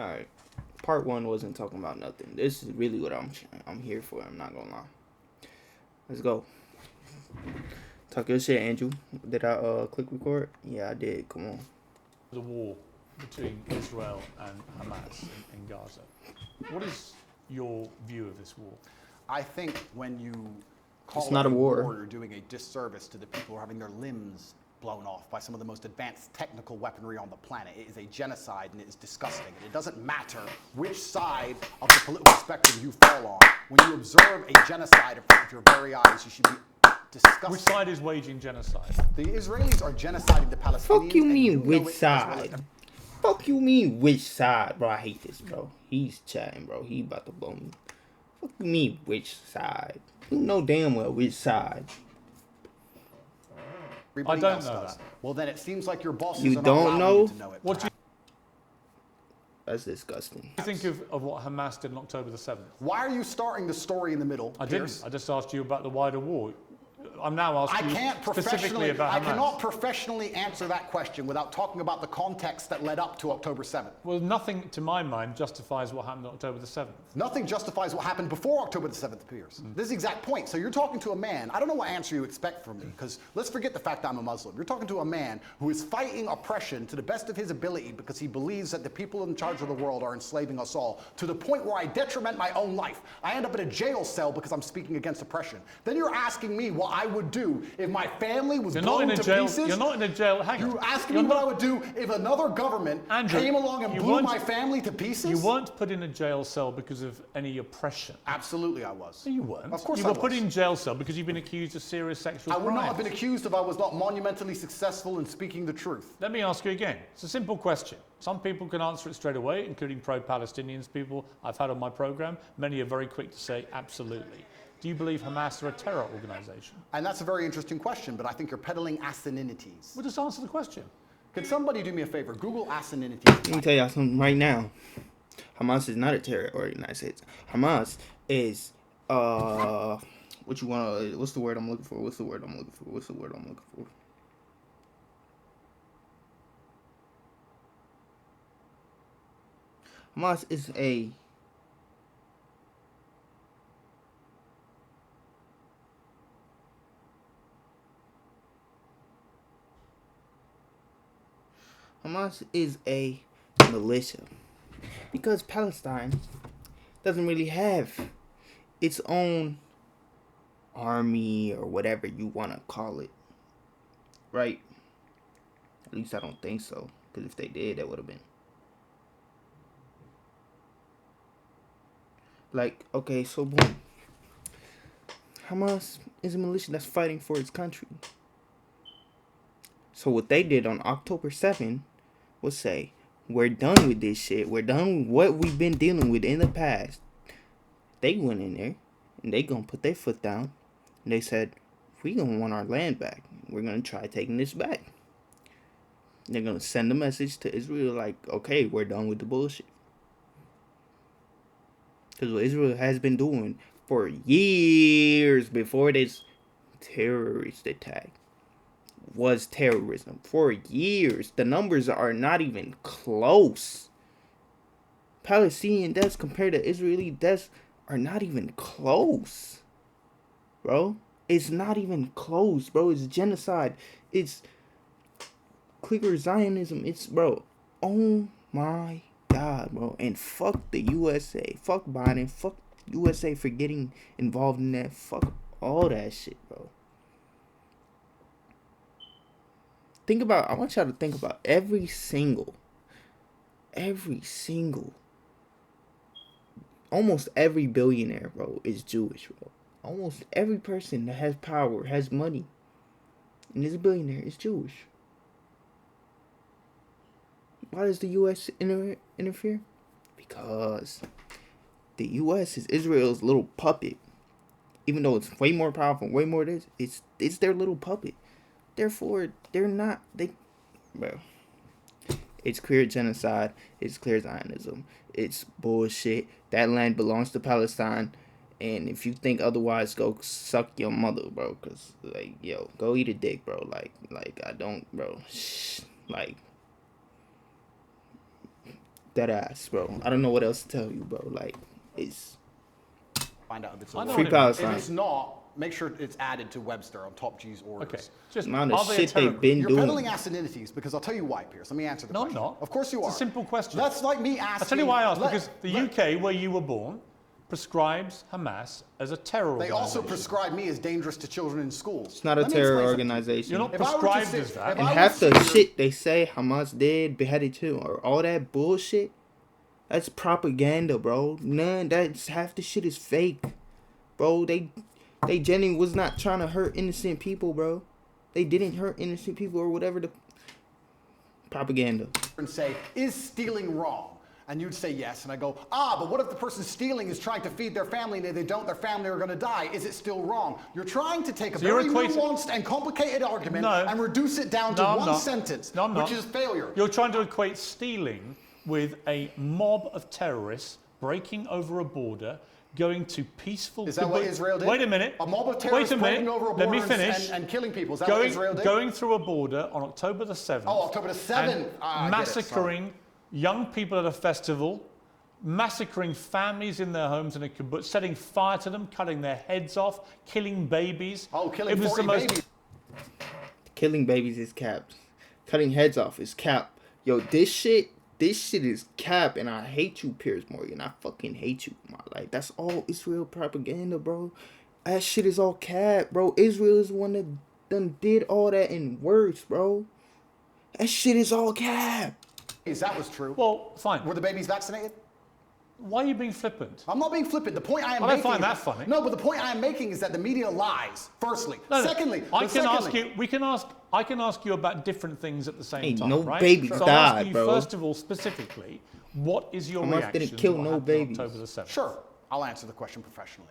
Alright. Part 1 wasn't talking about nothing. This is really what I'm here for. I'm not gonna lie. Let's go. Talk your shit, Andrew. Did I click record? Yeah, I did. Come on. The war between Israel and Hamas in Gaza. What is your view of this war? I think when you call It's not it a war. you're doing a disservice to the people who are having their limbs blown off by some of the most advanced technical weaponry on the planet. It is a genocide and it is disgusting. And it doesn't matter which side of the political spectrum you fall on. When you observe a genocide in front of your very eyes, you should be disgusted. Which side is waging genocide? The Israelis are genociding the Palestinians. Fuck you mean know which it as well side? as- Fuck you mean which side? Bro, I hate this, bro. He's chatting, bro. He about to blow me. Fuck you mean which side? You know damn well which side. Everybody I don't else know does. that. Well, then it seems like your bosses You are don't not allowing know? you to know it. What do That's disgusting. you think of what Hamas did on October the 7th? Why are you starting the story in the middle, I Piers? didn't. I just asked you about the wider war. I'm now asking I can't you specifically about I Hamas. cannot professionally answer that question without talking about the context that led up to October 7th. Well, nothing, to my mind, justifies what happened on October the 7th. Nothing justifies what happened before October the 7th, Piers. This is the exact point. So you're talking to a man, I don't know what answer you expect from me, because let's forget the fact that I'm a Muslim. You're talking to a man who is fighting oppression to the best of his ability because he believes that the people in charge of the world are enslaving us all, to the point where I detriment my own life. I end up in a jail cell because I'm speaking against oppression. Then you're asking me what I would do if my family was You're not blown in a to jail. pieces. You're not in a jail. Hang on. You're asking You're me what not- I would do if another government Andrew, came along and you blew weren't- my family to pieces? You weren't put in a jail cell because of any oppression. Absolutely, I was. No, you weren't. Of course you I were put was. in jail cell because you've been accused of serious sexual I crimes. would not have been accused if I was not monumentally successful in speaking the truth. Let me ask you again. It's a simple question. Some people can answer it straight away, including pro-Palestinians people I've had on my program. Many are very quick to say absolutely. Do you believe Hamas are a terror organization? And that's a very interesting question, but I think you're peddling asininities. Well, just answer the question. Can somebody do me a favor? Google asininities. Let me tell y'all something right now. Hamas is not a terror organization. Hamas is what you want? What's the word I'm looking for? What's the word I'm looking for? What's the word I'm looking for? Hamas is a Hamas is a militia because Palestine doesn't really have its own army or whatever you want to call it, right? At least I don't think so, because if they did, that would have been like, okay, so boom. Hamas is a militia that's fighting for its country. So what they did on October 7th was say, we're done with this shit. We're done with what we've been dealing with in the past. They went in there and they gonna put their foot down. And they said, we gonna want our land back. We're gonna try taking this back. They're gonna send a message to Israel like, okay, we're done with the bullshit. Because what Israel has been doing for years before this terrorist attack was terrorism. For years. The numbers are not even close. Palestinian deaths compared to Israeli deaths are not even close. Bro. It's not even close, bro. It's genocide. It's clicker Zionism. It's, bro. Oh my God, bro. And fuck the USA. Fuck Biden. Fuck USA for getting involved in that. Fuck all that shit, bro. Think about, I want y'all to think about every single, almost every billionaire, bro, is Jewish, bro. Almost every person that has power, has money, and is a billionaire is Jewish. Why does the U.S. interfere? Because the U.S. is Israel's little puppet. Even though it's way more powerful, way more this, it's their little puppet. Therefore, bro. It's clear genocide. It's clear Zionism. It's bullshit. That land belongs to Palestine. And if you think otherwise, go suck your mother, bro. Because, like, yo, go eat a dick, bro. Like, I don't, bro. Like, That ass, bro. I don't know what else to tell you, bro. Like, it's Find out if it's I know a free what it means. If Palestine. it's not, make sure it's added to Webster on Top G's orders. Okay. Just Amount are of they a shit terror they've group? been You're doing. peddling acidinities because I'll tell you why, Piers. Let me answer the No, I'm question. not. Of course you are. It's a simple question. That's like me asking. I'll tell you why I asked, let- because the let- UK, where you were born, prescribes Hamas as a terror They organization. also prescribe me as dangerous to children in schools. It's not a Let me terror explain something. organization. You're not If I were to prescribed sit- as that. if And I half was the here- shit they say Hamas did, beheaded too, or all that bullshit, that's propaganda, bro. That's half the shit is fake, bro. They genuinely was not trying to hurt innocent people, bro. They didn't hurt innocent people or whatever the propaganda. And say, is stealing wrong? And you'd say yes, and I go, but what if the person stealing is trying to feed their family, and if they don't, their family are going to die? Is it still wrong? You're trying to take a So you're very equating- nuanced and complicated argument No. and reduce it down to No, I'm one not. sentence, No, I'm which not. is failure. You're trying to equate stealing with a mob of terrorists breaking over a border, going to peaceful... Is that what Israel did? Wait a minute. A mob of terrorists Wait a minute. breaking over a Let me border finish. and killing people. Is that what Israel did? Going through a border on October the 7th. Oh, October the 7th. and I get it, sorry. massacring young people at a festival, massacring families in their homes in a kibbutz, setting fire to them, cutting their heads off, killing babies. Oh, killing It was 40 the most babies. Killing babies is cap. Cutting heads off is cap. Yo, this shit is cap, and I hate you, Piers Morgan. I fucking hate you. Like, that's all Israel propaganda, bro. That shit is all cap, bro. Israel is the one that done did all that and worse, bro. That shit is all cap. That was true. Well, fine. Were the babies vaccinated? Why are you being flippant? I'm not being flippant. The point I am I don't making. find that funny. No, but the point I am making is that the media lies. Firstly, No, no. secondly, I but can secondly- ask you. I can ask you about different things at the same Ain't time. no right? babies so I'll died, ask you bro. first of all, specifically, what is your Hamas reaction didn't kill to what no happened on babies. October the 7th? Sure, I'll answer the question professionally.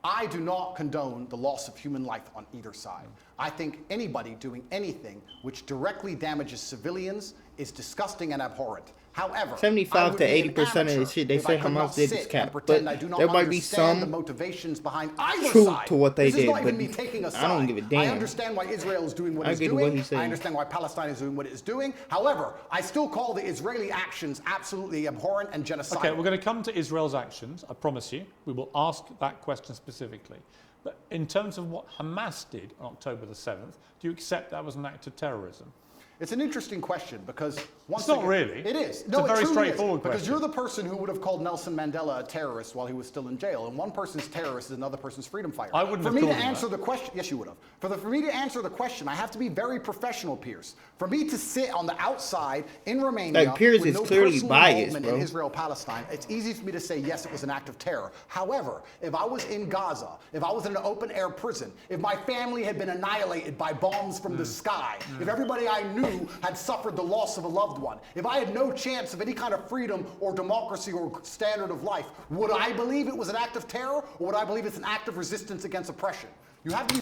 I do not condone the loss of human life on either side. I think anybody doing anything which directly damages civilians is disgusting and abhorrent. However, 75 to 80% of the shit they say Hamas did is cap. But there might be some the motivations behind either truth side. to what they This is did, not even but me taking a side. I don't give a damn. I understand why Israel is doing what I it's get doing. what he's saying. I understand why Palestine is doing what it is doing. However, I still call the Israeli actions absolutely abhorrent and genocidal. Okay, we're going to come to Israel's actions. I promise you. We will ask that question specifically. But in terms of what Hamas did on October the 7th, do you accept that was an act of terrorism? It's an interesting question because once It's not again, really. It is. It's No, a very it truly straightforward is, because question. you're the person who would have called Nelson Mandela a terrorist while he was still in jail, and one person's terrorist is another person's freedom fighter. I wouldn't For have me to called him answer that. the question, yes, you would have. For me to answer the question, I have to be very professional, Piers. For me to sit on the outside in Romania Like, Piers with is no clearly personal biased, involvement bro. in Israel-Palestine, it's easy for me to say yes, it was an act of terror. However, if I was in Gaza, if I was in an open-air prison, if my family had been annihilated by bombs from the sky, if everybody I knew had suffered the loss of a loved one, if I had no chance of any kind of freedom or democracy or standard of life, would I believe it was an act of terror, or would I believe it's an act of resistance against oppression? You have to be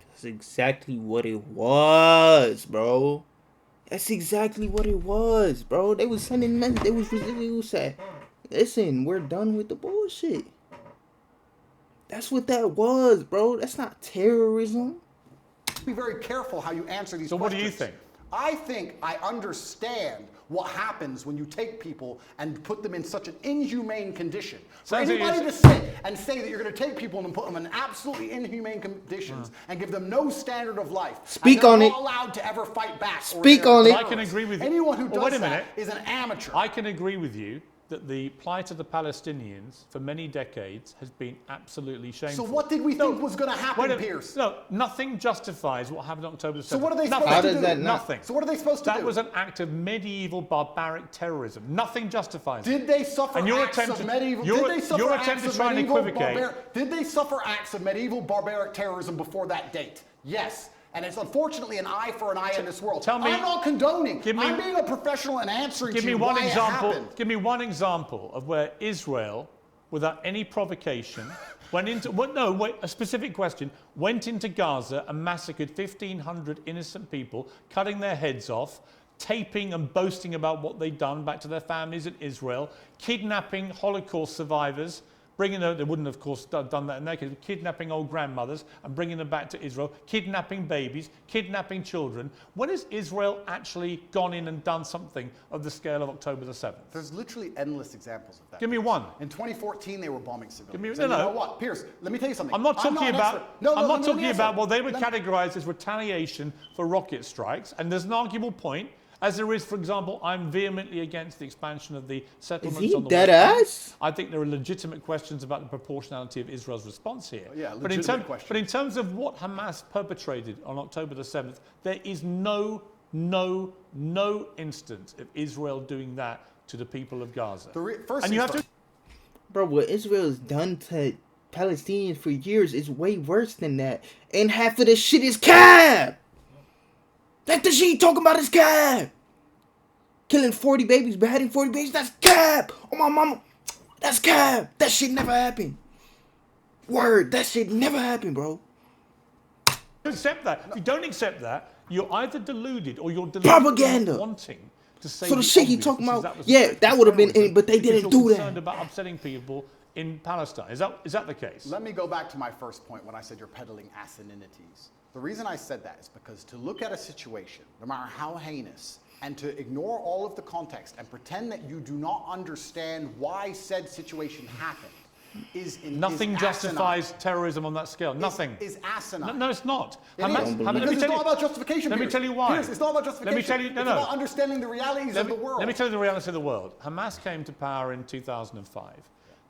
That's exactly what it was, bro. That's exactly what it was, bro. They was sending messages. They was saying, listen, we're done with the bullshit. That's what that was, bro. That's not terrorism. be very careful how you answer these So questions. what do you think? I think I understand what happens when you take people and put them in such an inhumane condition. For Sounds like anybody to it's- sit and say that you're going to take people and put them in absolutely inhumane conditions and give them no standard of life. Speak and they're on not it. allowed to ever fight back. Speak or on they're it. I can agree with you. Anyone who Well, does wait a that minute. is an amateur. I can agree with you that the plight of the Palestinians for many decades has been absolutely shameful. So what did we think was going to happen, wait a- Piers? No, nothing justifies what happened on October 7th. So what are they Nothing. supposed How to does do? that not- Nothing. So what are they supposed to do? That was an act of medieval barbaric terrorism. Nothing justifies it. Did they suffer And your acts attempt of to- medieval? your- Did they suffer your acts attempt to of try and medieval equivocate- Did they suffer acts of medieval barbaric terrorism before that date? Yes. And it's unfortunately an eye for an eye in this world. Tell me- I'm not condoning. give me- I'm being a professional and answering Give to me you one why example. it happened. Give me one example of where Israel, without any provocation, went into a specific question. Went into Gaza and massacred 1,500 innocent people, cutting their heads off, taping and boasting about what they'd done back to their families in Israel, kidnapping Holocaust survivors, They wouldn't, of course, done that in their case, kidnapping old grandmothers and bringing them back to Israel, kidnapping babies, kidnapping children. When has Israel actually gone in and done something of the scale of October the 7th? There's literally endless examples of that. Give me one. In 2014, they were bombing civilians. Give me, And no, you no. know what, Piers? Let me tell you something. I'm not talking about what they were categorized as retaliation for rocket strikes, and there's an arguable point. As there is, for example, I'm vehemently against the expansion of the settlements Is he on the dead West Bank. ass? I think there are legitimate questions about the proportionality of Israel's response here. Yeah, but in question. terms of what Hamas perpetrated on October the 7th, there is no instance of Israel doing that to the people of Gaza. And you have to... Bro, what Israel has done to Palestinians for years is way worse than that. And half of this shit is cap! That the shit you talking about is cap! Killing 40 babies, beheading 40 babies, that's cap! Oh my mama, that's cap! That shit never happened. Word, that shit never happened, bro. Accept that. If you don't accept that, you're either deluded or you're deluded Propaganda. wanting to say So the shit he obvious, talking which is about, was yeah, that would have been terrorism, in, but they because didn't you're do that. concerned about upsetting people in Palestine. Is that the case? Let me go back to my first point when I said you're peddling asininities. The reason I said that is because to look at a situation, no matter how heinous, and to ignore all of the context and pretend that you do not understand why said situation happened Nothing justifies terrorism on that scale. Nothing. Is asinine. No, it's not. Because it's not about justification. Let me tell you why. Piers, it's not about justification. Let me tell you. It's about understanding the realities of the world. Let me tell you the reality of the world. Hamas came to power in 2005.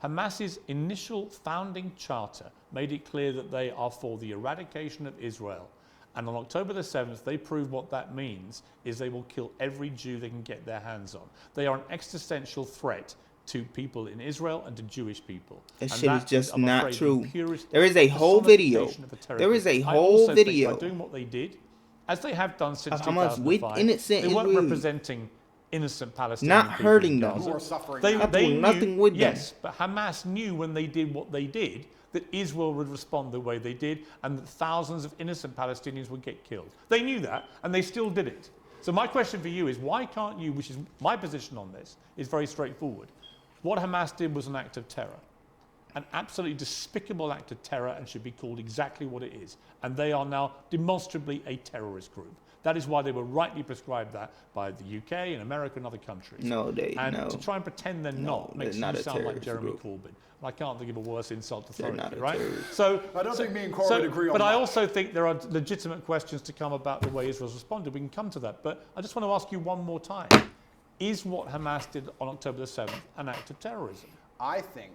Hamas's initial founding charter made it clear that they are for the eradication of Israel. And on October the 7th, they proved what that means is they will kill every Jew they can get their hands on. They are an existential threat to people in Israel and to Jewish people. That and shit is just I'm not afraid, true. the purest There is a whole video. personification of a terror There is a group. I whole also think video. by doing what they did, as they have done since Hamas with 2005, innocent they weren't Israelis. representing innocent Palestinians. Not hurting them. Who are suffering. They doing knew, nothing with them. yes, but Hamas knew when they did what they did that Israel would respond the way they did and that thousands of innocent Palestinians would get killed. They knew that, and they still did it. So my question for you is, why can't you, which is my position on this, is very straightforward. What Hamas did was an act of terror, an absolutely despicable act of terror, and should be called exactly what it is. And they are now demonstrably a terrorist group. That is why they were rightly prescribed that by the UK and America and other countries. No. To try and pretend they're not makes not you a sound like terrorist Jeremy group. Corbyn. And I can't think of a worse insult to throw They're at not you, a right? terrorist. I don't think me and Corbyn agree on but that. I also think there are legitimate questions to come about the way Israel's responded. We can come to that. But I just want to ask you one more time. Is what Hamas did on October the 7th an act of terrorism? I think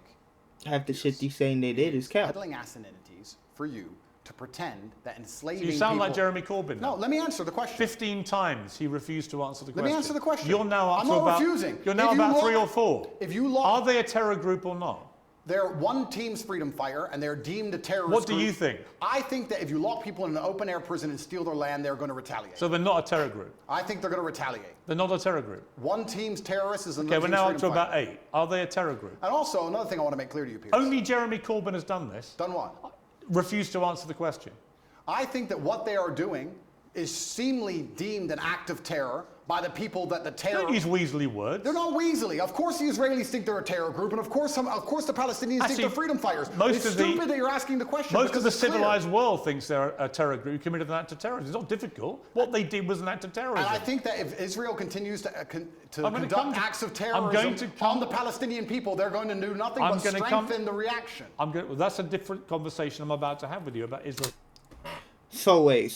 Half the shit you saying they did is cap. peddling asininities for you to pretend that enslaving You sound like people- Jeremy Corbyn now. No, let me answer the question. 15 times he refused to answer the question. Let me answer the question. You're now up I'm to not about, refusing. You're now If you about look- 3 or 4. If you look, Are they a terror group or not? they're one team's freedom fighter and they're deemed a terrorist What do group. you think? I think that if you lock people in an open air prison and steal their land, they're going to retaliate. So they're not a terror group. I think they're going to retaliate. They're not a terror group. One team's terrorist is another Okay, we're team's now up freedom to fighter. about 8. Are they a terror group? And also, another thing I want to make clear to you, Piers. Only Jeremy Corbyn has done this. Done what? Refused to answer the question. I think that what they are doing is seemingly deemed an act of terror by the people that the terror... Don't use weaselly words. They're not weaselly. Of course the Israelis think they're a terror group, and of course the Palestinians think they're freedom fighters. It's stupid that you're asking the question. Most of the it's clear. civilized world thinks they're a terror group who committed an act of terrorism. It's not difficult. What they did was an act of terrorism. And I think that if Israel continues to I'm gonna come conduct to- acts of I'm going terrorism to come- on the Palestinian people, they're going to do nothing I'm but gonna strengthen the reaction. well, that's a different conversation I'm about to have with you about Israel. So wait.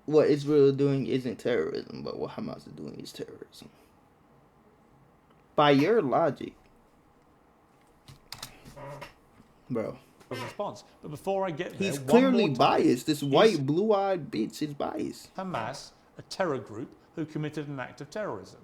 What Israel is doing isn't terrorism, but what Hamas is doing is terrorism. By your logic. Bro. Response. But before I get there, He's one clearly more time. biased. This white, blue-eyed bitch is biased. Hamas, a terror group who committed an act of terrorism.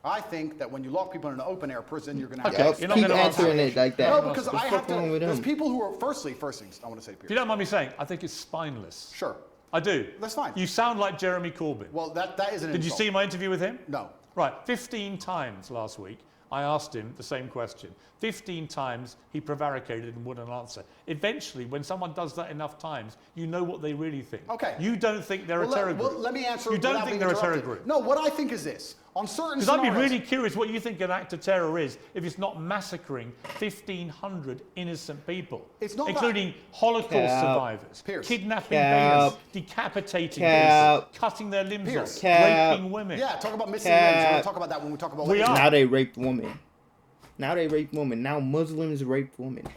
I think that when you lock people in an open air prison, you're going to have Okay, to... you're not Keep gonna answering it like that. No, because The I fuck have to... wrong with There's him? people who are... First things I want to say, If you Piers. don't mind me saying, I think it's spineless. Sure. I do. That's fine. You sound like Jeremy Corbyn. Well, that is an Did you insult. see my interview with him? No. Right, 15 times last week, I asked him the same question. 15 times he prevaricated and wouldn't answer. Eventually, when someone does that enough times, you know what they really think. Okay. You don't think they're a terror group. Well, let me answer. You don't without think being they're a terror interrupted. group. No, what I think is this. On certain Because I'd be scenarios. really curious what you think an act of terror is if it's not massacring 1,500 innocent people, It's not including Holocaust survivors, Pierce. kidnapping babies, decapitating Cap. babies, cutting their limbs Pierce. off, Cap. raping women. Yeah, talk about missing limbs. We're going to talk about that when we talk about what We Israel- are. Now they rape women. Now they rape women. Now Muslims rape women.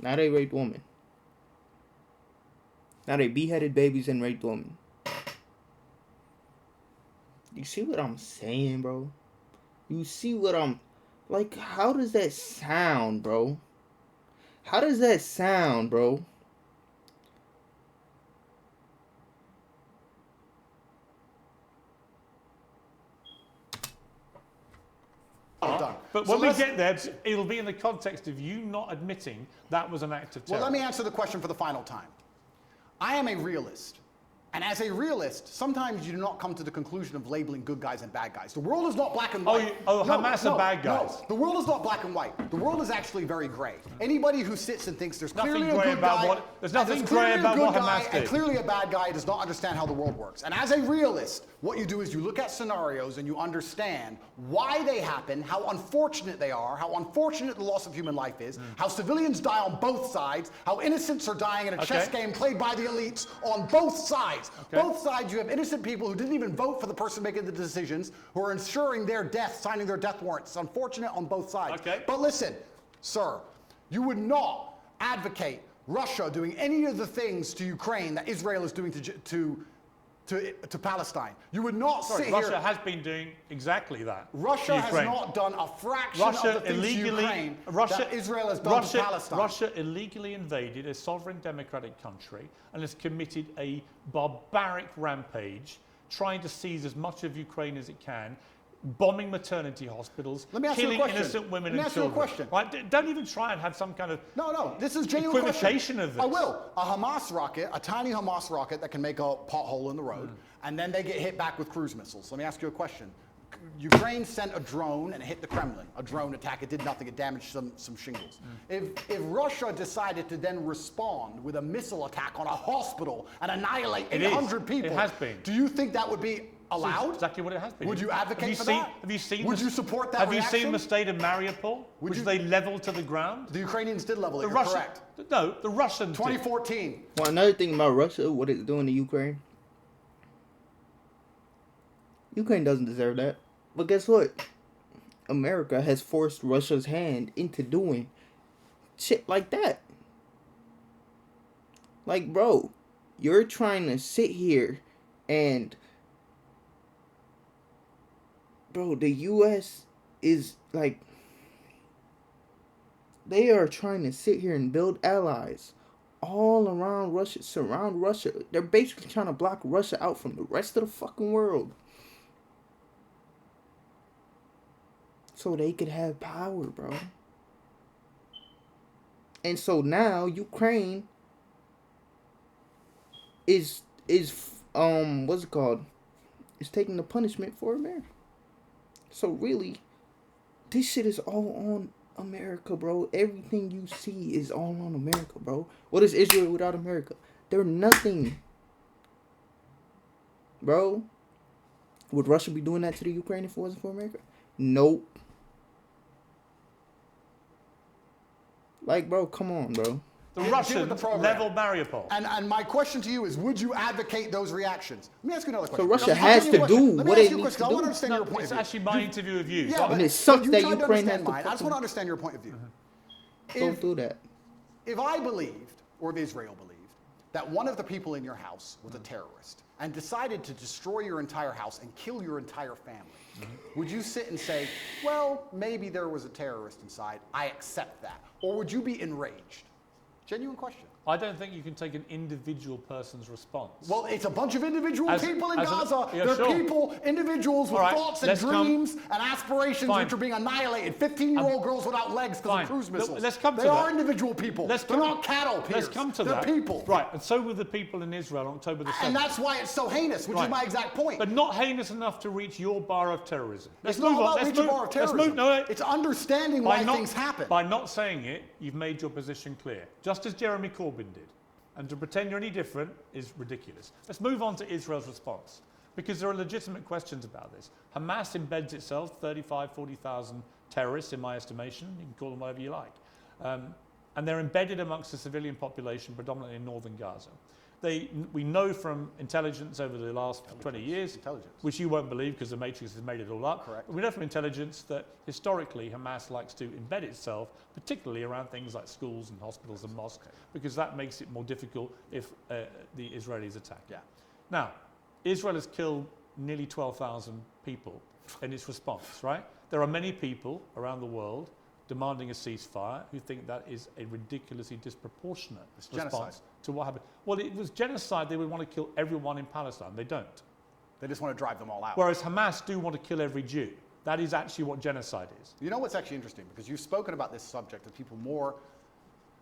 Now they rape women. Now they beheaded babies and raped women. You see what I'm saying, bro? You see what I'm... Like, how does that sound, bro? How does that sound, bro? done. But So when we let's- get there, it'll be in the context of you not admitting that was an act of terror. Well, let me answer the question for the final time. I am a realist. And as a realist, sometimes you do not come to the conclusion of labeling good guys and bad guys. The world is not black and white. Hamas are bad guys. No, the world is not black and white. The world is actually very gray. Anybody who sits and thinks there's Nothing clearly a grey good about guy, what- there's and nothing clearly grey a about good what guy Hamas and did. clearly a bad guy does not understand how the world works. And as a realist, what you do is you look at scenarios and you understand why they happen, how unfortunate they are, how unfortunate the loss of human life is, how civilians die on both sides, how innocents are dying in a chess game played by the elites on both sides. Both sides, you have innocent people who didn't even vote for the person making the decisions, who are ensuring their death, signing their death warrants. It's unfortunate on both sides. But listen, sir, you would not advocate Russia doing any of the things to Ukraine that Israel is doing to Palestine. You would not sit Russia here. has been doing exactly that. Russia to has Ukraine. not done a fraction Russia of the things to illegally, Ukraine Russia, that Israel has done to Palestine. Russia illegally invaded a sovereign democratic country and has committed a barbaric rampage, trying to seize as much of Ukraine as it can, bombing maternity hospitals, Let me ask you a killing question. innocent women Let me and ask you a children. question. Right? Don't even try and have some kind of No, this is genuine equivocation question. of this. I will. A Hamas rocket, a tiny Hamas rocket that can make a pothole in the road, and then they get hit back with cruise missiles. Let me ask you a question. Ukraine sent a drone and it hit the Kremlin. A drone attack. It did nothing. It damaged some shingles. If Russia decided to then respond with a missile attack on a hospital and annihilate 800 people, It has been. do you think that would be allowed? That's exactly what it has been. Would you advocate for that? Have you seen? Would you support that Have reaction? you seen the state of Mariupol, which they leveled to the ground? The Ukrainians did level it. The You're Russian, correct. no, the Russians. 2014. Well, another thing about Russia, what it's doing to Ukraine. Ukraine doesn't deserve that. But guess what? America has forced Russia's hand into doing shit like that. Like, bro, you're trying to sit here and... Bro, the U.S. is like... They are trying to sit here and build allies all around Russia, surround Russia. They're basically trying to block Russia out from the rest of the fucking world. So they could have power, bro. And so now Ukraine is what's it called? Is taking the punishment for America. So really, this shit is all on America, bro. Everything you see is all on America, bro. What is Israel without America? They're nothing. Bro, would Russia be doing that to the Ukraine if it wasn't for America? Nope. Like, bro, come on, bro. The Get with Russians the program. leveled Mariupol. And my question to you is, would you advocate those reactions? Let me ask you another question. Russia Let me has ask you to a question. do Let me what ask they you a need question. to I want to do. understand your point It's of view. actually my interview of you. Yeah, So And it sucks you that tried to Ukraine has understand to mine. I just fucking- want to understand your point of view. Don't do that. If I believed, or if Israel believed, that one of the people in your house was a terrorist and decided to destroy your entire house and kill your entire family, would you sit and say, well, maybe there was a terrorist inside, I accept that? Or would you be enraged? Genuine question. I don't think you can take an individual person's response. Well, it's a bunch of individual people in Gaza. yeah, They're sure. people, individuals with All right, thoughts and let's come- dreams and aspirations Fine. which are being annihilated. 15-year-old girls without legs because Fine. of cruise Look, missiles. let's come to they that. are individual people. Let's They're come- not cattle, Piers. Let's come to They're that. people. Right, and so were the people in Israel on October the 7th. And that's why it's so heinous, which Right. is my exact point. But not heinous enough to reach your bar of terrorism. It's Let's not move on. about Let's reaching move. bar of Let's terrorism. move. No, It's understanding why things happen. By not saying it, you've made your position clear, just as Jeremy Corbyn did. And to pretend you're any different is ridiculous. Let's move on to Israel's response, because there are legitimate questions about this. Hamas embeds itself, 35, 40,000 terrorists in my estimation, you can call them whatever you like. And they're embedded amongst the civilian population, predominantly in northern Gaza. We know from intelligence over the last 20 years, which you won't believe because the Matrix has made it all up. Correct. We know from intelligence that historically Hamas likes to embed itself, particularly around things like schools and hospitals and mosques, because that makes it more difficult if the Israelis attack. Yeah. Now, Israel has killed nearly 12,000 people in its response, right? There are many people around the world demanding a ceasefire who think that is a ridiculously disproportionate response genocide. to what happened. Well, it was genocide. They would want to kill everyone in Palestine. They don't. They just want to drive them all out. Whereas Hamas do want to kill every Jew. That is actually what genocide is. You know what's actually interesting? Because you've spoken about this subject with people more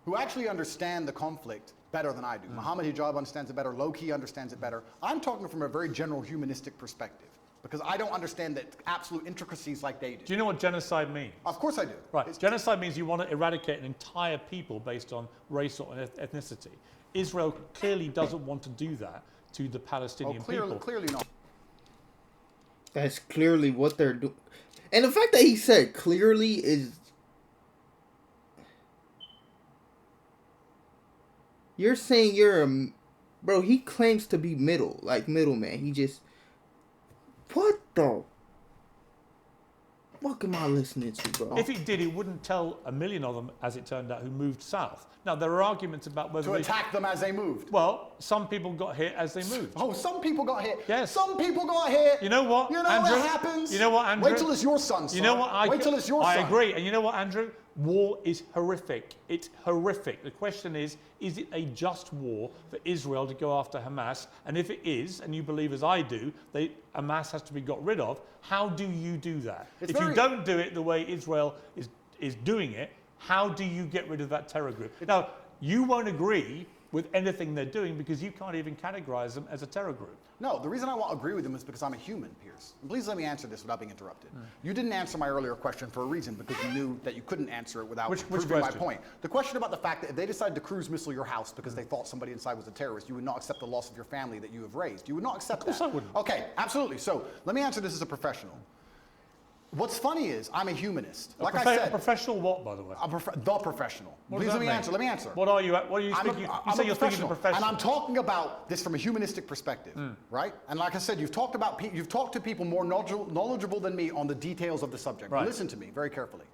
who actually understand the conflict better than I do. Mohammed Hijab understands it better. Low-key understands it better. I'm talking from a very general humanistic perspective, because I don't understand the absolute intricacies like they do. Do you know what genocide means? Of course I do. Right. Genocide means you want to eradicate an entire people based on race or ethnicity. Israel clearly doesn't want to do that to the Palestinian people. Clearly not. That's clearly what they're doing. And the fact that he said clearly is... You're saying you're a... Bro, he claims to be middleman. He just... What the fuck am I listening to, bro? If he did, he wouldn't tell a million of them, as it turned out, who moved south. Now, there are arguments about whether To attack them as they moved. Well, some people got hit as they moved. Oh, some people got hit. Yes. Some people got hit. You know what, You know Andrew? what happens? You know what, Andrew? Wait till it's your son, son. You know what? Wait till it's your son. I agree. And you know what, Andrew? War is horrific. It's horrific. The question is it a just war for Israel to go after Hamas? And if it is, and you believe as I do, Hamas has to be got rid of, how do you do that? If you don't do it the way Israel is doing it, how do you get rid of that terror group? Now, you won't agree with anything they're doing because you can't even categorize them as a terror group. No, the reason I won't agree with them is because I'm a human, Piers. And please let me answer this without being interrupted. You didn't answer my earlier question for a reason, because you knew that you couldn't answer it without proving my point. The question about the fact that if they decided to cruise missile your house because they thought somebody inside was a terrorist, you would not accept the loss of your family that you have raised. You would not accept that. Of course I wouldn't. Okay, absolutely. So let me answer this as a professional. What's funny is I'm a humanist. Like I said, a professional what, by the way? the professional. What Please does let that me mean? answer. Let me answer. What are you speaking? You say you're speaking to professional. And I'm talking about this from a humanistic perspective, right? And like I said, you've talked to people more knowledgeable than me on the details of the subject. Right. Listen to me very carefully.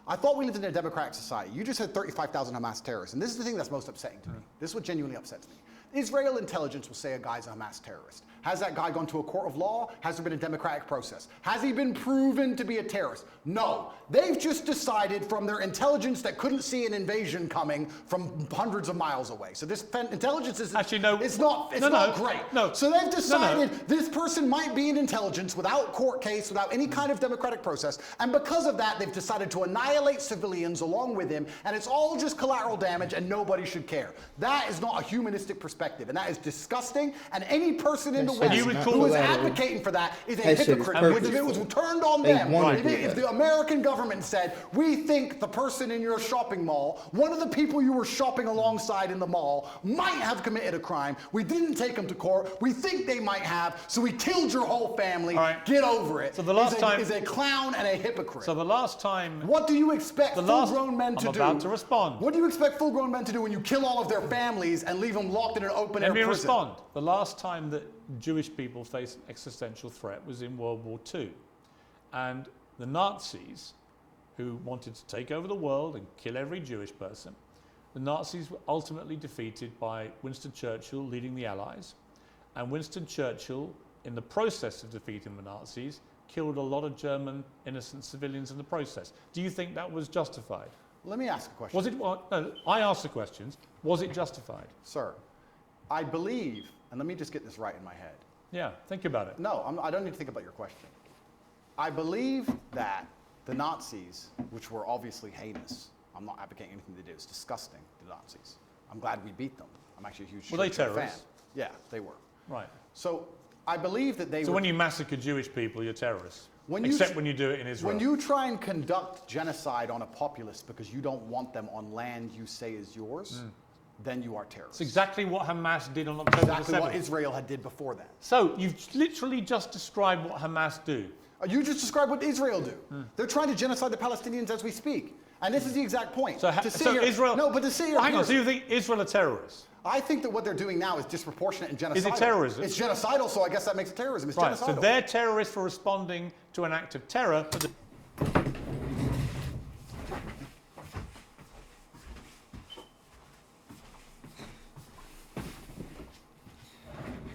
I thought we lived in a democratic society. You just said 35,000 Hamas terrorists, and this is the thing that's most upsetting to me. This is what genuinely upsets me. Israel intelligence will say a guy's a Hamas terrorist. Has that guy gone to a court of law? Has there been a democratic process? Has he been proven to be a terrorist? No. They've just decided from their intelligence that couldn't see an invasion coming from hundreds of miles away. So this intelligence is actually no. It's not great. No. So they've decided this person might be in intelligence without court case, without any kind of democratic process, and because of that, they've decided to annihilate civilians along with him, and it's all just collateral damage, and nobody should care. That is not a humanistic perspective, and that is disgusting. And any person in the West who is advocating for that is a hypocrite. If it was turned on them, if the American government said, we think the person in your shopping mall, one of the people you were shopping alongside in the mall, might have committed a crime. We didn't take them to court. We think they might have, so we killed your whole family. Right. Get over it. So the last time is a clown and a hypocrite. So the last time... What do you expect full-grown men to do? I'm about to respond. What do you expect full-grown men to do when you kill all of their families and leave them locked in an open-air prison? Let me respond. The last time that Jewish people faced an existential threat was in World War II. And the Nazis, who wanted to take over the world and kill every Jewish person, the Nazis were ultimately defeated by Winston Churchill leading the Allies. And Winston Churchill, in the process of defeating the Nazis, killed a lot of German innocent civilians in the process. Do you think that was justified? Let me ask a question. Was it? No, I asked the questions. Was it justified? Sir, I believe, and let me just get this right in my head. Yeah, think about it. No, I don't need to think about your question. I believe that the Nazis, which were obviously heinous, I'm not advocating anything they did, it's disgusting, the Nazis. I'm glad we beat them. I'm actually a huge Were they fan. terrorists? Yeah, they were. Right. So I believe that they So were... when you massacre Jewish people, you're terrorists. Except when you do it in Israel. When you try and conduct genocide on a populace because you don't want them on land you say is yours, then you are terrorists. It's exactly what Hamas did on October the 7th. Exactly what Israel had did before that. So you've literally just described what Hamas do. You just described what Israel do. They're trying to genocide the Palestinians as we speak. And this is the exact point. So Israel... No, but to sit here... Well, hang on, so you think Israel are terrorists? I think that what they're doing now is disproportionate and genocidal. Is it terrorism? It's genocidal, so I guess that makes it terrorism. It's right, genocidal. so they're terrorists for responding to an act of terror, but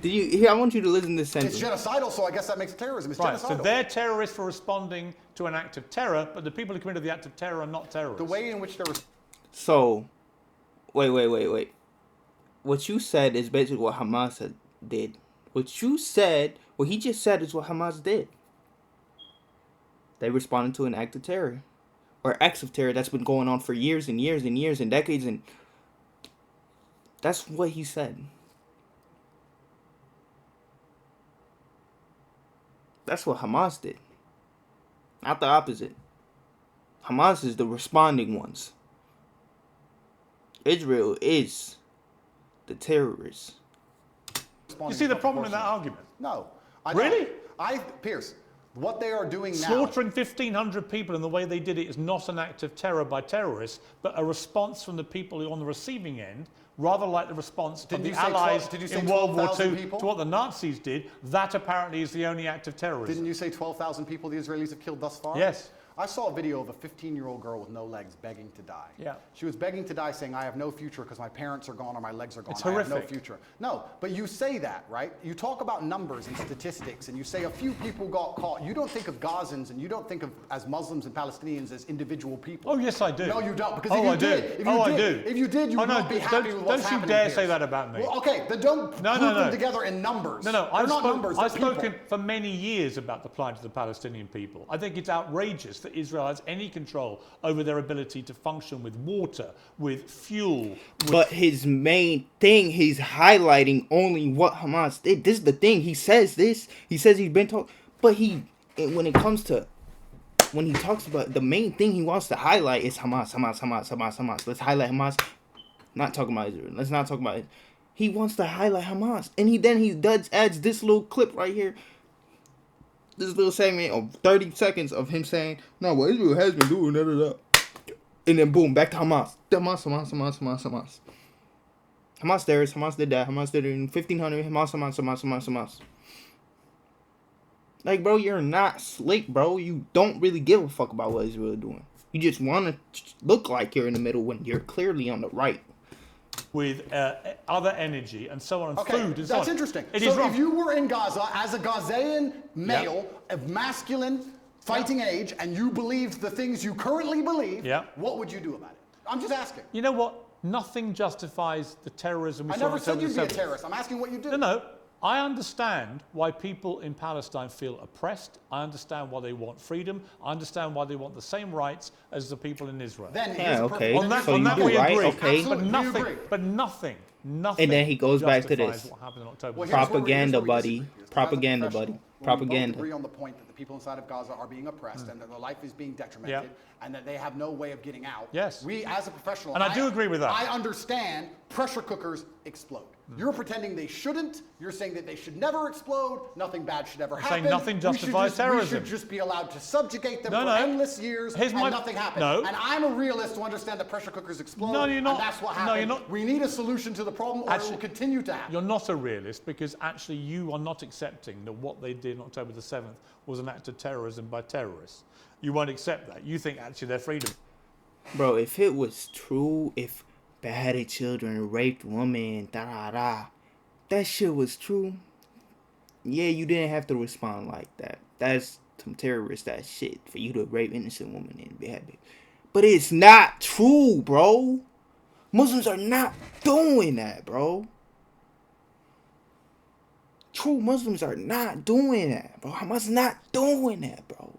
Did you hear? I want you to listen to this sentence. It's genocidal, so I guess that makes it terrorism. It's right, genocidal. so they're terrorists for responding to an act of terror, but the people who committed the act of terror are not terrorists. The way in which they're... So, wait. What you said is basically what Hamas did. What he just said is what Hamas did. They responded to an act of terror. Or acts of terror that's been going on for years and years and years and decades, and that's what he said. That's what Hamas did. Not the opposite. Hamas is the responding ones. Israel is the terrorists. You see the problem in that argument? No. Really? Piers, what they are doing now... Slaughtering 1,500 people in the way they did it is not an act of terror by terrorists, but a response from the people who are on the receiving end, rather like the response of the Allies in World War II to what the Nazis did. That apparently is the only act of terrorism. Didn't you say 12,000 people the Israelis have killed thus far? Yes. I saw a video of a 15-year-old girl with no legs begging to die. Yeah. She was begging to die saying, I have no future because my parents are gone or my legs are gone. It's I have no horrific. future. No, but you say that, right? You talk about numbers and statistics and you say a few people got caught. You don't think of Gazans and you don't think of as Muslims and Palestinians as individual people. Oh, yes, I do. No, you don't. Because if you did, you would not be happy with what's happening. Don't you dare say that about me. Well, okay, then don't group them together in numbers. No, I've spoken people. for many years about the plight of the Palestinian people. I think it's outrageous that Israel has any control over their ability to function with water, with fuel. But his main thing, he's highlighting only what Hamas did. This is the thing. He says this. He says he's been told. But when he talks about the main thing he wants to highlight is Hamas. Let's highlight Hamas. Not talking about Israel. Let's not talk about it. He wants to highlight Hamas. And he adds this little clip right here. This little segment of 30 seconds of him saying, no, what Israel has been doing, da, da, da. And then boom, back to Hamas. Hamas. Hamas terrorists, Hamas did that, Hamas did it in 1500, Hamas. Like, bro, you're not slick, bro. You don't really give a fuck about what Israel is doing. You just want to look like you're in the middle when you're clearly on the right. With other energy and so on, and food and so on. That's interesting. So if you were in Gaza as a Gazan male of masculine fighting age and you believed the things you currently believe, what would you do about it? I'm just asking. You know what? Nothing justifies the terrorism we saw. I never said you'd be a terrorist. I'm asking what you do. No. I understand why people in Palestine feel oppressed. I understand why they want freedom. I understand why they want the same rights as the people in Israel. On that we agree. Okay. But nothing. And then he goes back to this. What happened in October. Well, propaganda, buddy. Propaganda, buddy. Propaganda. We both agree on the point that the people inside of Gaza are being oppressed and that their life is being detrimented and that they have no way of getting out. Yes. We, as a professional, and I do agree with that. I understand pressure cookers explode. You're pretending they shouldn't. You're saying that they should never explode. Nothing bad should ever happen. Saying nothing justifies terrorism. We should just be allowed to subjugate them for endless years and nothing happens. And I'm a realist to understand that pressure cookers explode. No, you're not. And that's what happened. No, you're not. We need a solution to the problem or it will continue to happen. You're not a realist because actually you are not accepting that what they did on October the 7th was an act of terrorism by terrorists. You won't accept that. You think actually they're freedom. Bro, if it was true, if beheaded children, raped women, that shit was true, yeah, you didn't have to respond like that. That's some terrorist ass shit for you to rape innocent women and behead. But it's not true, bro. Muslims are not doing that, bro. True Muslims are not doing that, bro. Hamas not doing that, bro.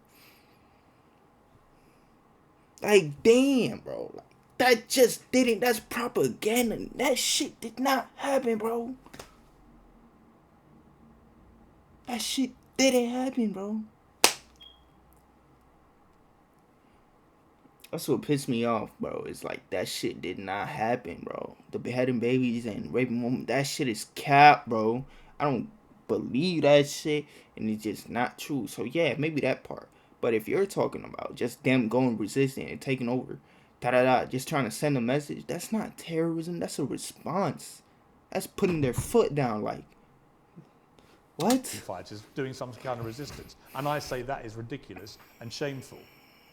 Like, damn, bro. Like, that just didn't. That's propaganda. That shit did not happen, bro. That shit didn't happen, bro. That's what pissed me off, bro. It's like that shit did not happen, bro. The beheading babies and raping women, that shit is cap, bro. I don't believe that shit, and it's just not true. So yeah, maybe that part. But if you're talking about just them going resisting and taking over, da da da, just trying to send a message, that's not terrorism. That's a response. That's putting their foot down. Like what? Fighters doing some kind of resistance. And I say that is ridiculous and shameful.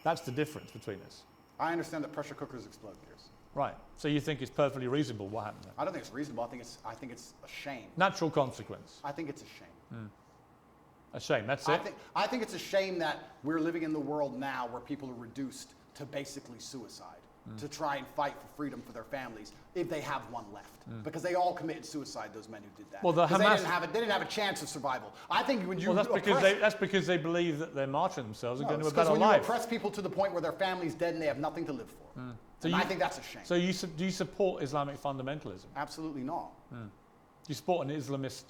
That's the difference between us. I understand that pressure cookers explode, Piers. Right. So you think it's perfectly reasonable what happened there? I don't think it's reasonable. I think it's a shame. Natural consequence. I think it's a shame. A shame. That's it. I think it's a shame that we're living in the world now where people are reduced to basically suicide, to try and fight for freedom for their families if they have one left. Because they all committed suicide, those men who did that. Well, the Hamas... they didn't have a chance of survival. I think when you Well, that's because they believe that they're martyring themselves and going to a better when life. you oppress people to the point where their family's dead and they have nothing to live for. So I think that's a shame. So do you support Islamic fundamentalism? Absolutely not. Do you support an Islamist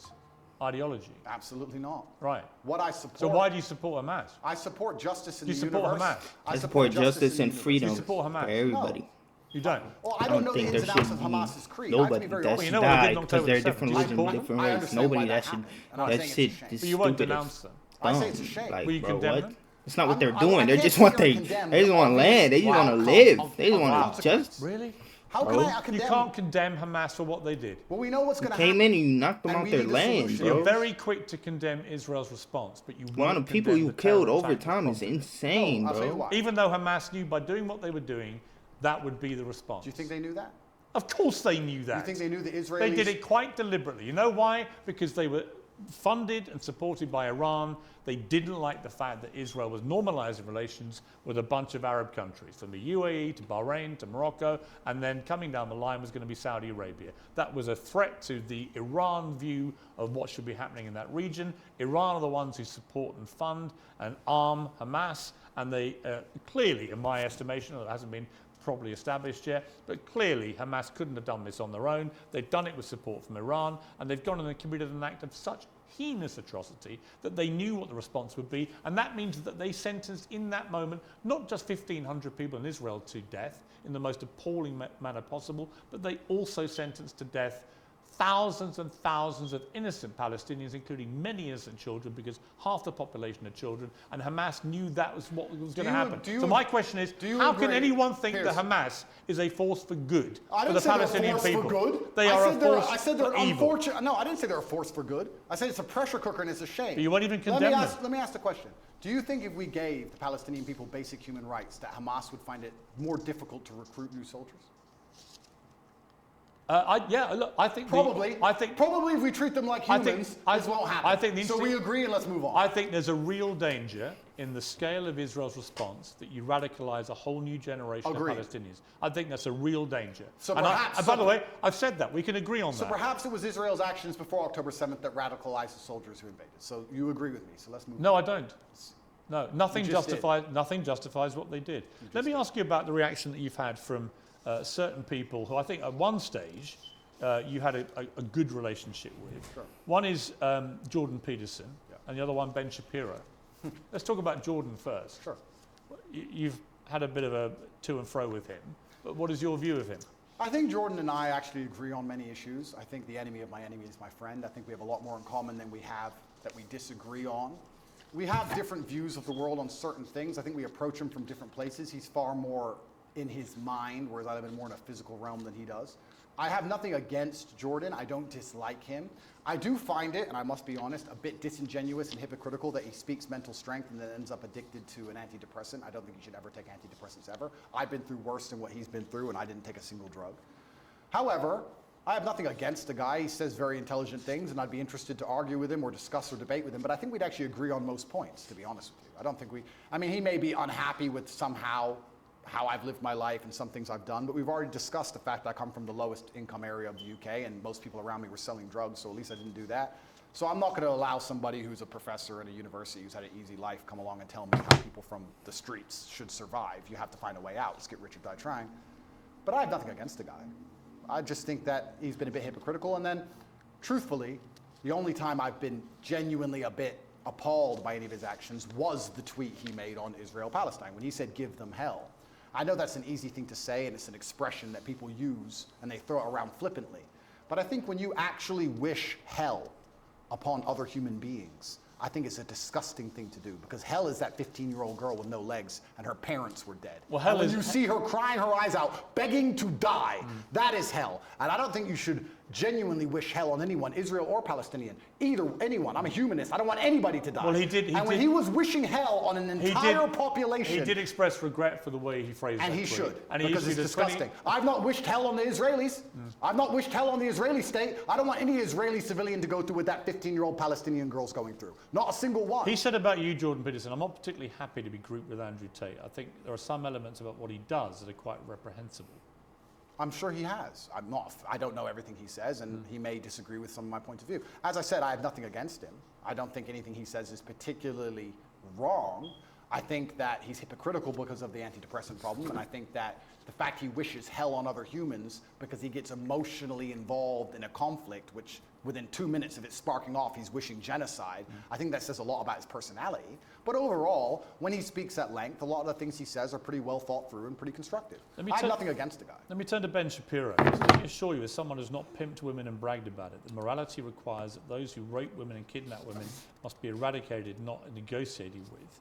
ideology? Absolutely not. Right. What I support. So why do you support Hamas? I support justice in Do you the support universe. Hamas? I support justice and freedom Do you support Hamas? for everybody. No. You don't? Well, I don't know the think ins there and outs should of be Hamas's creed. nobody very that honest. you should know what they die did on because they're October different 7th. religion, Do you different I race. understand Nobody why that that should. happened, and I'm That saying it's shit a shame. is But you won't stupid. denounce them. I say Dumb. it's a shame. Like, Will you bro, condemn what? them? It's not what they're I doing. They can't just sit want here they. and condemn They just the want obvious land. They just want to outcome live. of- They just of want to consequences. just. Really? How can Bro. I You condemn? can't condemn Hamas for what they did. Well, we know what's going to Came happen. in and you knocked them And out we their need a land, solution. bro. You're very quick to condemn Israel's response, but you The amount won't of people condemn you the killed terror over attack time is responsible. insane, No, I'll tell you bro. why. Even though Hamas knew by doing what they were doing, that would be the response. Do you think they knew that? Of course they knew that. You think they knew the Israelis? They did it quite deliberately. You know why? Because they were funded and supported by Iran. They didn't like the fact that Israel was normalizing relations with a bunch of Arab countries, from the UAE to Bahrain to Morocco, and then coming down the line was going to be Saudi Arabia. That was a threat to the Iran view of what should be happening in that region. Iran are the ones who support and fund and arm Hamas, and they clearly, in my estimation, it hasn't been properly established yet, but clearly Hamas couldn't have done this on their own. They've done it with support from Iran, and they've gone and committed an act of such heinous atrocity that they knew what the response would be, and that means that they sentenced in that moment not just 1,500 people in Israel to death in the most appalling manner possible, but they also sentenced to death thousands and thousands of innocent Palestinians, including many innocent children, because half the population are children, and Hamas knew that was what was going to happen. So my question is, how can anyone think that Hamas is a force for good for the Palestinian people? They are a force I said they're for evil. unfortunate. No, I didn't say they're a force for good. I said it's a pressure cooker and it's a shame. But you won't even condemn them. Let me ask the question. Do you think if we gave the Palestinian people basic human rights, that Hamas would find it more difficult to recruit new soldiers? Look, I think Probably. Probably if we treat them like humans, this won't happen. So we agree and let's move on. I think there's a real danger in the scale of Israel's response that you radicalize a whole new generation of Palestinians. I think that's a real danger. So and by the way, I've said that. We can agree on that. So perhaps it was Israel's actions before October 7th that radicalized the soldiers who invaded. So you agree with me. So let's move on. No, I don't. No, nothing justifies what they did. Let me ask you about the reaction that you've had from certain people who I think at one stage you had a good relationship with. Sure. One is Jordan Peterson, and the other one Ben Shapiro. Let's talk about Jordan first. Sure. You've had a bit of a to and fro with him, but what is your view of him? I think Jordan and I actually agree on many issues. I think the enemy of my enemy is my friend. I think we have a lot more in common than we have that we disagree on. We have different views of the world on certain things. I think we approach him from different places. He's far more in his mind, whereas I live in more in a physical realm than he does. I have nothing against Jordan. I don't dislike him. I do find it, and I must be honest, a bit disingenuous and hypocritical that he speaks mental strength and then ends up addicted to an antidepressant. I don't think he should ever take antidepressants ever. I've been through worse than what he's been through, and I didn't take a single drug. However, I have nothing against the guy. He says very intelligent things, and I'd be interested to argue with him or discuss or debate with him, but I think we'd actually agree on most points, to be honest with you. I don't think he may be unhappy with somehow how I've lived my life and some things I've done, but we've already discussed the fact that I come from the lowest income area of the UK, and most people around me were selling drugs, so at least I didn't do that. So I'm not going to allow somebody who's a professor at a university who's had an easy life come along and tell me how people from the streets should survive. You have to find a way out. Let's get rich or die trying. But I have nothing against the guy. I just think that he's been a bit hypocritical, and then, truthfully, the only time I've been genuinely a bit appalled by any of his actions was the tweet he made on Israel-Palestine, when he said, "Give them hell." I know that's an easy thing to say, and it's an expression that people use and they throw it around flippantly. But I think when you actually wish hell upon other human beings, I think it's a disgusting thing to do, because hell is that 15-year-old girl with no legs and her parents were dead. Well, hell and when is, you see her crying her eyes out, begging to die, that is hell. And I don't think you should genuinely wish hell on anyone, Israel or Palestinian, anyone. I'm a humanist. I don't want anybody to die. Well, when he was wishing hell on an entire population, he did express regret for the way he phrased it. And he should, and because it's disgusting. I've not wished hell on the Israelis. I've not wished hell on the Israeli state. I don't want any Israeli civilian to go through what that 15-year-old Palestinian girl's going through. Not a single one. He said about you, Jordan Peterson, I'm not particularly happy to be grouped with Andrew Tate. I think there are some elements about what he does that are quite reprehensible. I'm sure he has. I don't know everything he says, and he may disagree with some of my point of view. As I said, I have nothing against him. I don't think anything he says is particularly wrong. I think that he's hypocritical because of the antidepressant problem, and I think that the fact he wishes hell on other humans because he gets emotionally involved in a conflict, which within 2 minutes of it sparking off, he's wishing genocide. I think that says a lot about his personality. But overall, when he speaks at length, a lot of the things he says are pretty well thought through and pretty constructive. I have nothing against the guy. Let me turn to Ben Shapiro. Let me assure you, as someone who's not pimped women and bragged about it, that morality requires that those who rape women and kidnap women must be eradicated, not negotiated with.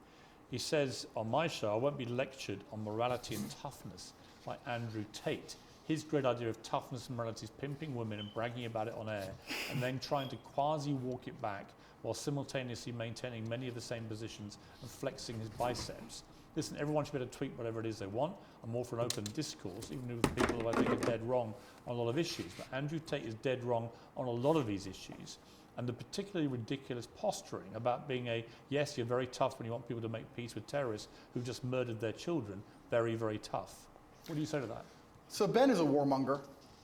He says on my show, I won't be lectured on morality and toughness by Andrew Tate. His great idea of toughness and morality is pimping women and bragging about it on air, and then trying to quasi-walk it back while simultaneously maintaining many of the same positions and flexing his biceps. Listen, everyone should be able to tweet whatever it is they want. I'm all for an open discourse, even with people who I think are dead wrong on a lot of issues. But Andrew Tate is dead wrong on a lot of these issues. And the particularly ridiculous posturing about being yes, you're very tough when you want people to make peace with terrorists who've just murdered their children, very, very tough. What do you say to that? So Ben is a warmonger.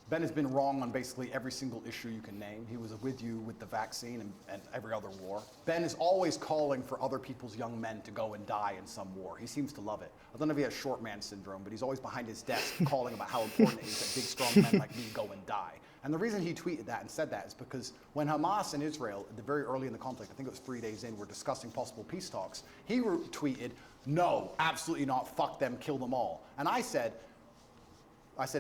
Ben has been wrong on basically every single issue you can name. He was with you with the vaccine and every other war. Ben is always calling for other people's young men to go and die in some war. He seems to love it. I don't know if he has short man syndrome, but he's always behind his desk calling about how important it is that big, strong men like me go and die. And the reason he tweeted that and said that is because when Hamas and Israel, at the very early in the conflict, I think it was 3 days in, were discussing possible peace talks, he tweeted, no, absolutely not, fuck them, kill them all. And I said,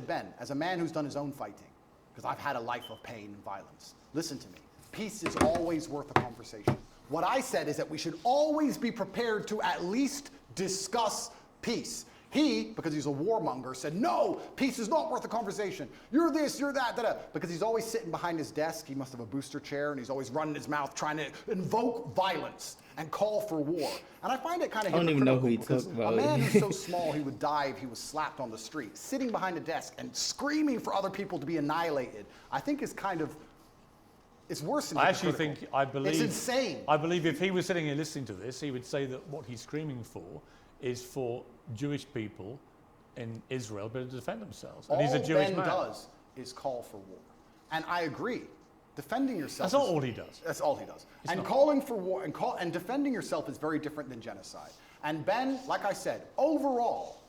Ben, as a man who's done his own fighting, because I've had a life of pain and violence, listen to me. Peace is always worth a conversation. What I said is that we should always be prepared to at least discuss peace. He, because he's a warmonger, said, no, peace is not worth a conversation. You're this, you're that, da-da. Because he's always sitting behind his desk. He must have a booster chair, and he's always running his mouth trying to invoke violence and call for war. And I find it kind of hypocritical. I don't even know who he talks about. A man who's so small he would die if he was slapped on the street, sitting behind a desk and screaming for other people to be annihilated, I think is kind of, it's worse than it's insane. I believe if he was sitting here listening to this, he would say that what he's screaming for is for Jewish people in Israel to be able to defend themselves. And he's a Jewish man. All Ben does is call for war. And I agree. Defending yourself That's not all he does. That's all he does. And calling for war and defending yourself is very different than genocide. And Ben, like I said, overall,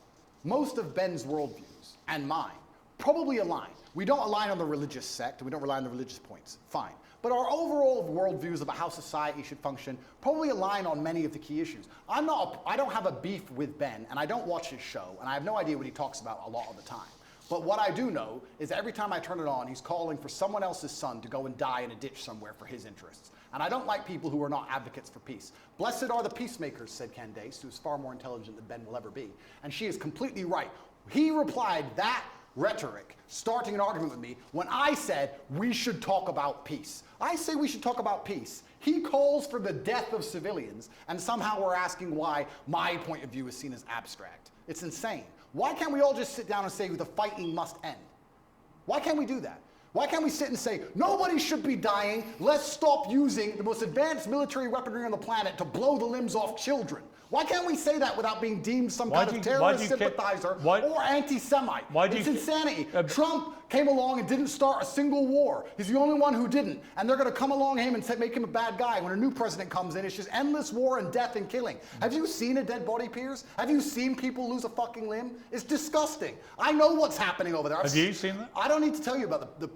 most of Ben's worldviews and mine probably align. We don't align on the religious sect, we don't rely on the religious points, fine. But our overall worldviews about how society should function probably align on many of the key issues. I don't have a beef with Ben, and I don't watch his show, and I have no idea what he talks about a lot of the time. But what I do know is that every time I turn it on, he's calling for someone else's son to go and die in a ditch somewhere for his interests. And I don't like people who are not advocates for peace. Blessed are the peacemakers, said Candace, who is far more intelligent than Ben will ever be. And she is completely right. He replied that rhetoric, starting an argument with me, when I said we should talk about peace. I say we should talk about peace. He calls for the death of civilians, and somehow we're asking why my point of view is seen as abstract. It's insane. Why can't we all just sit down and say the fighting must end? Why can't we do that? Why can't we sit and say, nobody should be dying, let's stop using the most advanced military weaponry on the planet to blow the limbs off children? Why can't we say that without being deemed some kind of terrorist sympathizer or anti-Semite? It's insanity. Trump came along and didn't start a single war. He's the only one who didn't. And they're going to come along him and make him a bad guy. When a new president comes in, it's just endless war and death and killing. Have you seen a dead body, Piers? Have you seen people lose a fucking limb? It's disgusting. I know what's happening over there. Have you seen that? I don't need to tell you about the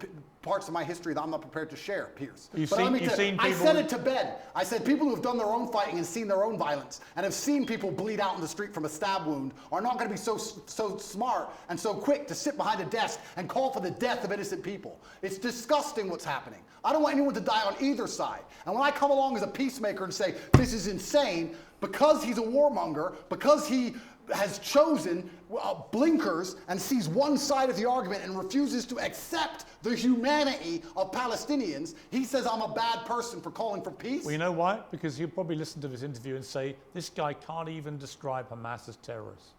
parts of my history that I'm not prepared to share, Piers. I said it to Ben. I said people who have done their own fighting and seen their own violence and have seen people bleed out in the street from a stab wound are not going to be so smart and so quick to sit behind a desk and call for the death of innocent people. It's disgusting what's happening. I don't want anyone to die on either side. And when I come along as a peacemaker and say, this is insane, because he's a warmonger, because he has chosen blinkers and sees one side of the argument and refuses to accept the humanity of Palestinians, he says I'm a bad person for calling for peace. Well, you know why? Because he'll probably listen to this interview and say, this guy can't even describe Hamas as terrorists.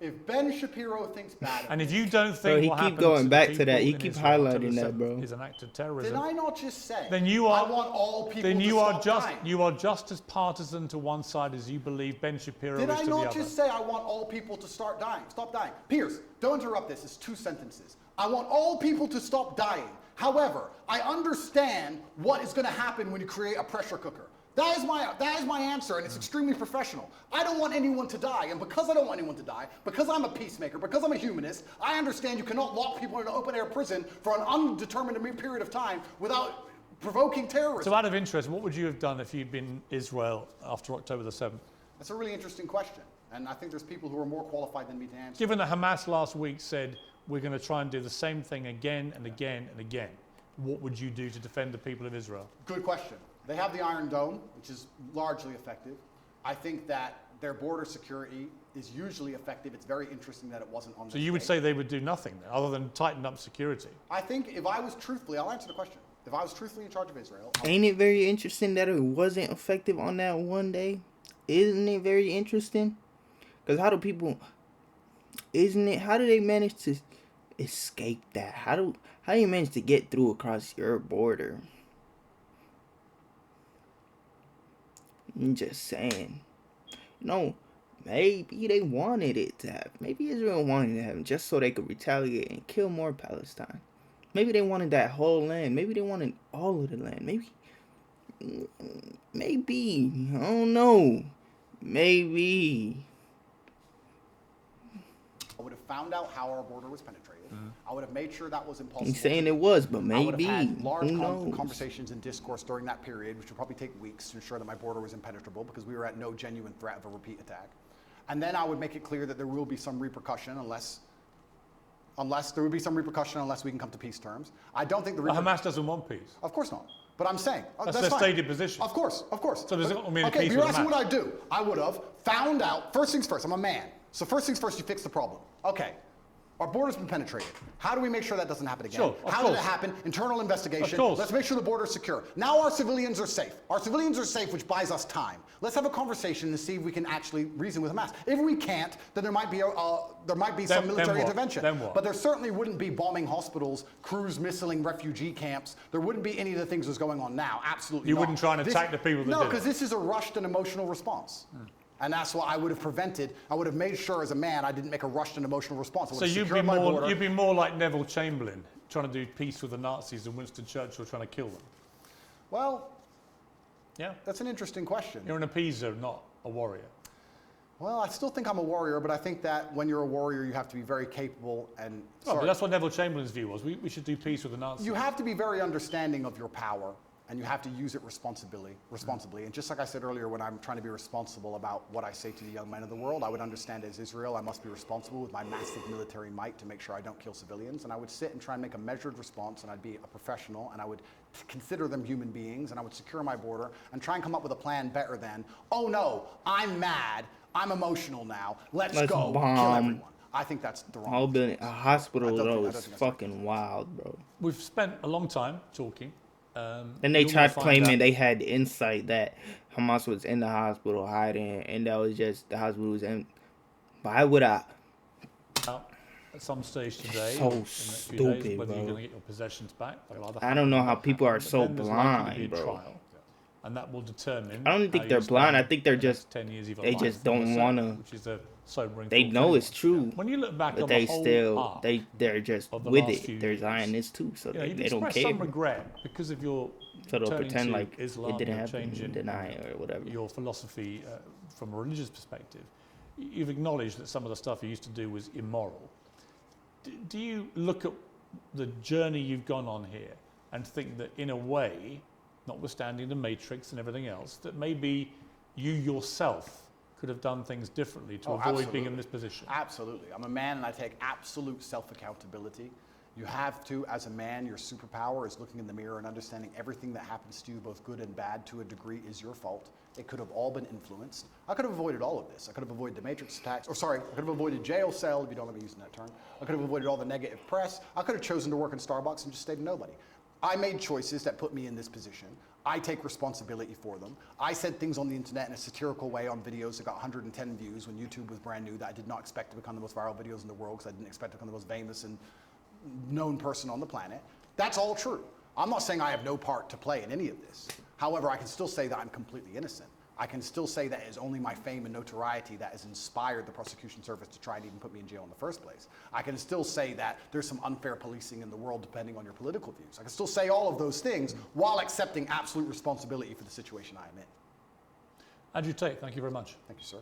If Ben Shapiro thinks bad of And if you don't think Bro, what he keep happened going to back the to that. people He in keep Israel October highlighting that, 7th bro. is an act of terrorism, did I not just say then you are, I want all people then to you stop are just dying? you are just as partisan to one side as you believe Ben Shapiro Did is I to the not other. just say I want all people to stop dying? Piers, don't interrupt this. It's 2 sentences. I want all people to stop dying. However, I understand what is going to happen when you create a pressure cooker. That is my answer, and it's extremely professional. I don't want anyone to die, and because I don't want anyone to die, because I'm a peacemaker, because I'm a humanist, I understand you cannot lock people in an open-air prison for an undetermined period of time without provoking terrorism. So out of interest, what would you have done if you'd been Israel after October the 7th? That's a really interesting question, and I think there's people who are more qualified than me to answer. Given that Hamas last week said, we're going to try and do the same thing again and again and again, what would you do to defend the people of Israel? Good question. They have the Iron Dome, which is largely effective. I think that their border security is usually effective. It's very interesting that it wasn't on. So you would say they would do nothing then, other than tighten up security? I think if I was truthfully, I'll answer the question. If I was truthfully in charge of Israel, Ain't it very interesting that it wasn't effective on that one day? Isn't it very interesting? Because how do people? How do they manage to escape that? How do you manage to get through across your border? I'm just saying. No, maybe they wanted it to happen. Maybe Israel wanted it to happen just so they could retaliate and kill more Palestine. Maybe they wanted that whole land. Maybe they wanted all of the land. Maybe. I don't know. Maybe. I would have found out how our border was penetrated. I would have made sure that was impossible. He's saying it was, but I would maybe. have had large Who knows? conversations and discourse during that period, which would probably take weeks to ensure that my border was impenetrable because we were at no genuine threat of a repeat attack. And then I would make it clear that there will be some repercussion unless there would be some repercussion unless we can come to peace terms. I don't think the Hamas doesn't want peace. Of course not. But I'm saying That's that's their fine. stated position. Of course. So does it mean okay, peace you're with asking Hamas? what I'd do. I would have found out. First things first. I'm a man. So first things first, you fix the problem. Okay. Our border's been penetrated. How do we make sure that doesn't happen again? Sure, of How did it course. happen? Internal investigation. Of course. Let's make sure the border's secure. Now our civilians are safe. Our civilians are safe, which buys us time. Let's have a conversation and see if we can actually reason with Hamas. If we can't, then there might be some military what? intervention. Then what? But there certainly wouldn't be bombing hospitals, cruise missiling refugee camps. There wouldn't be any of the things that's going on now. Absolutely You not. wouldn't try and attack the people that No, did it. because this is a rushed and emotional response. And that's what I would have prevented. I would have made sure as a man I didn't make a rushed and emotional response. I would So have you'd secured my border. be more like Neville Chamberlain, trying to do peace with the Nazis and Winston Churchill trying to kill them. Well, Yeah? that's an interesting question. You're an appeaser, not a warrior. Well, I still think I'm a warrior, but I think that when you're a warrior, you have to be very capable and... Oh, but that's what Neville Chamberlain's view was. We should do peace with the Nazis. You have to be very understanding of your power, and you have to use it responsibly. And just like I said earlier, when I'm trying to be responsible about what I say to the young men of the world, I would understand as Israel, I must be responsible with my massive military might to make sure I don't kill civilians. And I would sit and try and make a measured response, and I'd be a professional, and I would consider them human beings, and I would secure my border and try and come up with a plan better than, oh no, I'm mad, I'm emotional now, let's go bomb kill everyone. I think that's the wrong whole building, a hospital, I don't though, think is that's fucking wild, bro. We've spent a long time talking. And they tried claiming they had insight that Hamas was in the hospital hiding, and that was just the hospital was in. Why would I? At some stage today, So in the next few stupid, days, whether bro. you're going to get your possessions back. I don't know how people are But so then there's likely to be blind, a bro. trial, and that will determine. I don't think how they're you spend blind. I think they're the next just 10 years of your they life just in don't USA, wanna- Which is a sobering. They thought know for it's anyone. true, When you look back but on they the whole still arc they're just of the with last it. few They're years, Zionists too, so you know, you've they don't expressed care. some regret because of your So they'll turning pretend to like Islam, it didn't your happen, change in deny it or whatever. your philosophy from a religious perspective. You've acknowledged that some of the stuff you used to do was immoral. Do you look at the journey you've gone on here and think that in a way, notwithstanding the Matrix and everything else, that maybe you yourself could have done things differently to Oh, avoid being absolutely. in this position? Absolutely. I'm a man and I take absolute self-accountability. You have to, as a man, your superpower is looking in the mirror and understanding everything that happens to you, both good and bad, to a degree is your fault. It could have all been influenced. I could have avoided all of this. I could have avoided the Matrix attacks, or sorry, I could have avoided jail cell, if you don't let me using that term. I could have avoided all the negative press. I could have chosen to work in Starbucks and just stayed a nobody. I made choices that put me in this position. I take responsibility for them. I said things on the internet in a satirical way on videos that got 110 views when YouTube was brand new that I did not expect to become the most viral videos in the world because I didn't expect to become the most famous and known person on the planet. That's all true. I'm not saying I have no part to play in any of this. However, I can still say that I'm completely innocent. I can still say that it is only my fame and notoriety that has inspired the prosecution service to try and even put me in jail in the first place. I can still say that there's some unfair policing in the world depending on your political views. I can still say all of those things while accepting absolute responsibility for the situation I am in. Andrew Tate, thank you very much. Thank you, sir.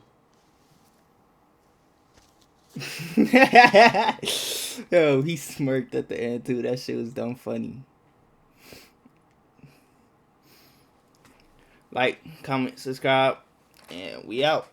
Yo, he smirked at the end too. That shit was dumb funny. Like, comment, subscribe, and we out.